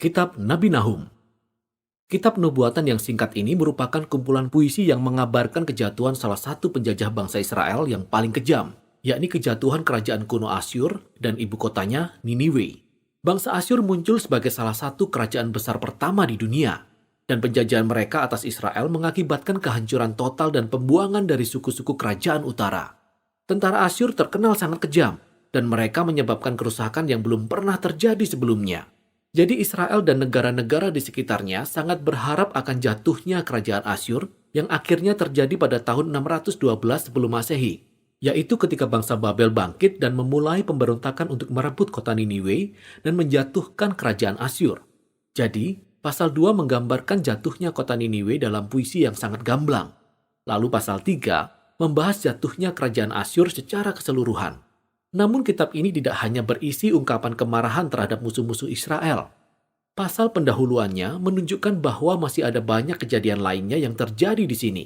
Kitab Nabi Nahum. Kitab nubuatan yang singkat ini merupakan kumpulan puisi yang mengabarkan kejatuhan salah satu penjajah bangsa Israel yang paling kejam, yakni kejatuhan kerajaan kuno Asyur dan ibu kotanya Niniwe. Bangsa Asyur muncul sebagai salah satu kerajaan besar pertama di dunia, dan penjajahan mereka atas Israel mengakibatkan kehancuran total dan pembuangan dari suku-suku kerajaan utara. Tentara Asyur terkenal sangat kejam, dan mereka menyebabkan kerusakan yang belum pernah terjadi sebelumnya. Jadi Israel dan negara-negara di sekitarnya sangat berharap akan jatuhnya kerajaan Asyur yang akhirnya terjadi pada tahun 612 sebelum Masehi, yaitu ketika bangsa Babel bangkit dan memulai pemberontakan untuk merebut kota Niniwe dan menjatuhkan kerajaan Asyur. Jadi, pasal 2 menggambarkan jatuhnya kota Niniwe dalam puisi yang sangat gamblang. Lalu pasal 3 membahas jatuhnya kerajaan Asyur secara keseluruhan. Namun kitab ini tidak hanya berisi ungkapan kemarahan terhadap musuh-musuh Israel. Pasal pendahuluannya menunjukkan bahwa masih ada banyak kejadian lainnya yang terjadi di sini.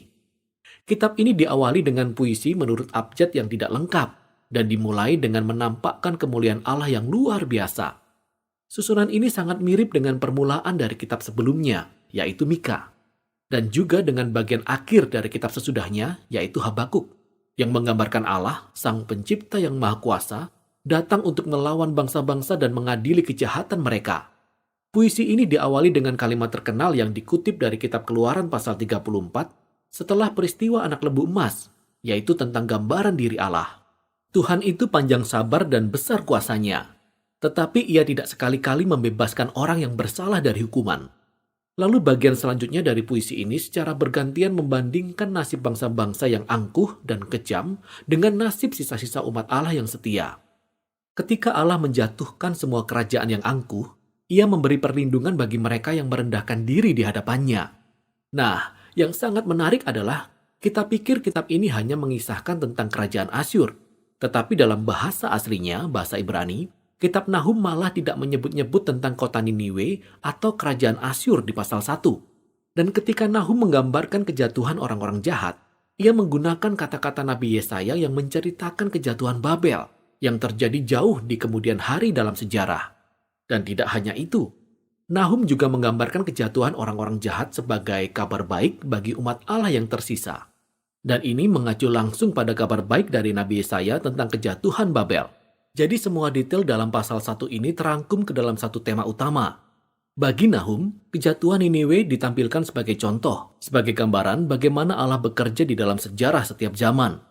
Kitab ini diawali dengan puisi menurut abjad yang tidak lengkap dan dimulai dengan menampakkan kemuliaan Allah yang luar biasa. Susunan ini sangat mirip dengan permulaan dari kitab sebelumnya, yaitu Mika, dan juga dengan bagian akhir dari kitab sesudahnya, yaitu Habakuk, yang menggambarkan Allah, Sang Pencipta yang Maha Kuasa, datang untuk melawan bangsa-bangsa dan mengadili kejahatan mereka. Puisi ini diawali dengan kalimat terkenal yang dikutip dari kitab Keluaran pasal 34 setelah peristiwa anak lembu emas, yaitu tentang gambaran diri Allah. Tuhan itu panjang sabar dan besar kuasanya, tetapi ia tidak sekali-kali membebaskan orang yang bersalah dari hukuman. Lalu bagian selanjutnya dari puisi ini secara bergantian membandingkan nasib bangsa-bangsa yang angkuh dan kejam dengan nasib sisa-sisa umat Allah yang setia. Ketika Allah menjatuhkan semua kerajaan yang angkuh, ia memberi perlindungan bagi mereka yang merendahkan diri di hadapannya. Nah, yang sangat menarik adalah kita pikir kitab ini hanya mengisahkan tentang kerajaan Asyur, tetapi dalam bahasa aslinya, bahasa Ibrani, Kitab Nahum malah tidak menyebut-nyebut tentang kota Niniwe atau kerajaan Asyur di pasal 1. Dan ketika Nahum menggambarkan kejatuhan orang-orang jahat, ia menggunakan kata-kata Nabi Yesaya yang menceritakan kejatuhan Babel yang terjadi jauh di kemudian hari dalam sejarah. Dan tidak hanya itu, Nahum juga menggambarkan kejatuhan orang-orang jahat sebagai kabar baik bagi umat Allah yang tersisa. Dan ini mengacu langsung pada kabar baik dari Nabi Yesaya tentang kejatuhan Babel. Jadi semua detail dalam pasal 1 ini terangkum ke dalam satu tema utama. Bagi Nahum, kejatuhan Niniwe ditampilkan sebagai contoh, sebagai gambaran bagaimana Allah bekerja di dalam sejarah setiap zaman.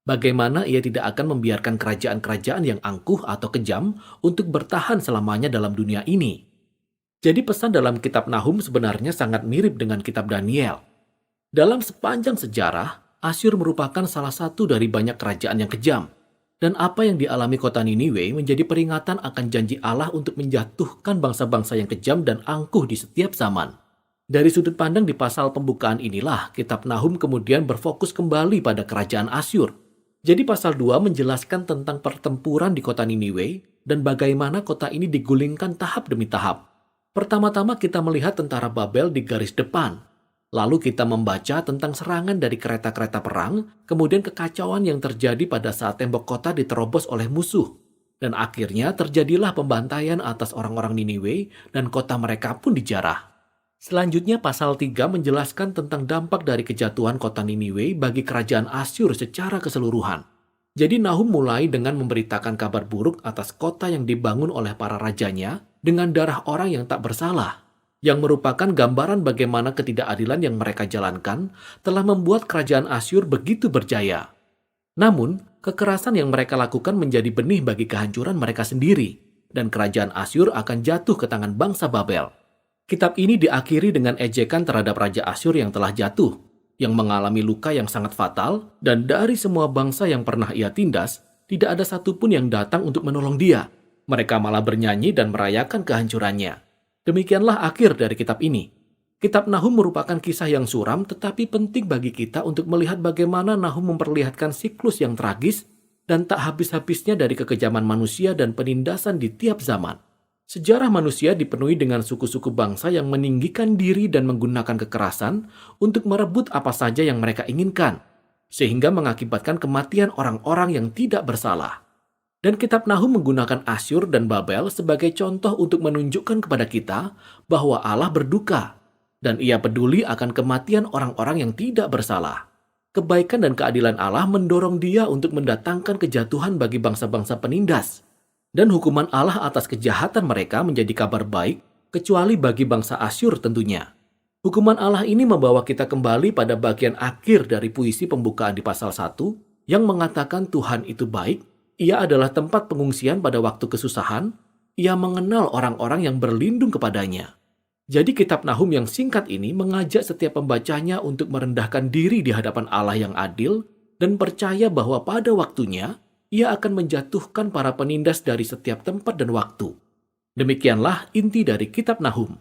Bagaimana ia tidak akan membiarkan kerajaan-kerajaan yang angkuh atau kejam untuk bertahan selamanya dalam dunia ini. Jadi pesan dalam kitab Nahum sebenarnya sangat mirip dengan kitab Daniel. Dalam sepanjang sejarah, Asyur merupakan salah satu dari banyak kerajaan yang kejam. Dan apa yang dialami kota Niniwe menjadi peringatan akan janji Allah untuk menjatuhkan bangsa-bangsa yang kejam dan angkuh di setiap zaman. Dari sudut pandang di pasal pembukaan inilah, kitab Nahum kemudian berfokus kembali pada kerajaan Asyur. Jadi pasal 2 menjelaskan tentang pertempuran di kota Niniwe dan bagaimana kota ini digulingkan tahap demi tahap. Pertama-tama kita melihat tentara Babel di garis depan. Lalu kita membaca tentang serangan dari kereta-kereta perang, kemudian kekacauan yang terjadi pada saat tembok kota diterobos oleh musuh. Dan akhirnya terjadilah pembantaian atas orang-orang Niniwe dan kota mereka pun dijarah. Selanjutnya pasal 3 menjelaskan tentang dampak dari kejatuhan kota Niniwe bagi kerajaan Asyur secara keseluruhan. Jadi Nahum mulai dengan memberitakan kabar buruk atas kota yang dibangun oleh para rajanya dengan darah orang yang tak bersalah, yang merupakan gambaran bagaimana ketidakadilan yang mereka jalankan telah membuat kerajaan Asyur begitu berjaya. Namun, kekerasan yang mereka lakukan menjadi benih bagi kehancuran mereka sendiri, dan kerajaan Asyur akan jatuh ke tangan bangsa Babel. Kitab ini diakhiri dengan ejekan terhadap Raja Asyur yang telah jatuh, yang mengalami luka yang sangat fatal, dan dari semua bangsa yang pernah ia tindas, tidak ada satupun yang datang untuk menolong dia. Mereka malah bernyanyi dan merayakan kehancurannya. Demikianlah akhir dari kitab ini. Kitab Nahum merupakan kisah yang suram tetapi penting bagi kita untuk melihat bagaimana Nahum memperlihatkan siklus yang tragis dan tak habis-habisnya dari kekejaman manusia dan penindasan di tiap zaman. Sejarah manusia dipenuhi dengan suku-suku bangsa yang meninggikan diri dan menggunakan kekerasan untuk merebut apa saja yang mereka inginkan, sehingga mengakibatkan kematian orang-orang yang tidak bersalah. Dan kitab Nahum menggunakan Asyur dan Babel sebagai contoh untuk menunjukkan kepada kita bahwa Allah berduka dan Ia peduli akan kematian orang-orang yang tidak bersalah. Kebaikan dan keadilan Allah mendorong Dia untuk mendatangkan kejatuhan bagi bangsa-bangsa penindas. Dan hukuman Allah atas kejahatan mereka menjadi kabar baik, kecuali bagi bangsa Asyur tentunya. Hukuman Allah ini membawa kita kembali pada bagian akhir dari puisi pembukaan di pasal 1 yang mengatakan Tuhan itu baik. Ia adalah tempat pengungsian pada waktu kesusahan. Ia mengenal orang-orang yang berlindung kepadanya. Jadi kitab Nahum yang singkat ini mengajak setiap pembacanya untuk merendahkan diri di hadapan Allah yang adil dan percaya bahwa pada waktunya Ia akan menjatuhkan para penindas dari setiap tempat dan waktu. Demikianlah inti dari kitab Nahum.